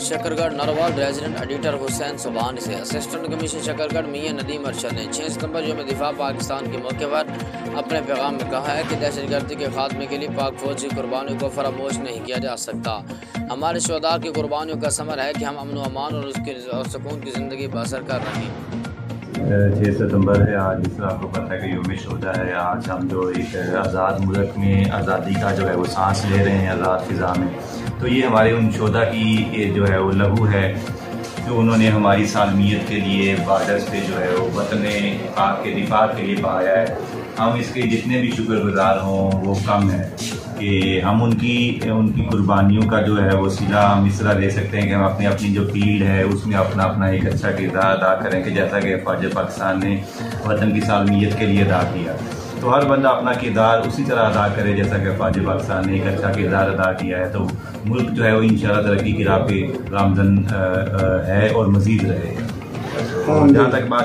Shakargarh Narwal resident editor Hussain Subhani से assistant commission Shakargarh मियां नदीम अरशद ने 6 सितंबर यौम दिफा पाकिस्तान के मौके पर अपने पैगाम में कहा है कि दहशतगर्दी के खात्मे के लिए पाक फौज की कुर्बानियों को फरामोश नहीं किया जा सकता। हमारे शुहदा की कुर्बानियों का समर है कि हम अमन व अमान और सुकून की ज़िंदगी बसर कर रहे हैं। 6 सितंबर है आज, जिस तरह आपको पता है कि यौम शुहदा है। आज हम जो एक आज़ाद मुल्क में आज़ादी का जो है वो सांस ले रहे हैं आज़ाद फ़िज़ा में, तो ये हमारे उन शुहदा की जो है वो लहू है जो उन्होंने हमारी सालमियत के लिए बॉर्डर्स पे जो है वो वतन पाक के दिफा के लिए पाया है। हम इसके जितने भी शुक्रगुजार हों वो कम है कि हम उनकी कुर्बानियों का जो है वो सिला हम इस तरह दे सकते हैं कि हम अपनी जो फील्ड है उसमें अपना एक अच्छा किरदार अदा करें कि जैसा कि फ़ौज पाकिस्तान ने वतन की सालमियत के लिए अदा किया, तो हर बंदा अपना किरदार उसी तरह अदा करे जैसा कि फ़ौज पाकिस्तान ने एक अच्छा किरदार अदा किया है। तो मुल्क जो है वो इंशाअल्लाह तरक्की की राह पे गामज़न है और मज़ीद रहेगा। जहाँ तक बात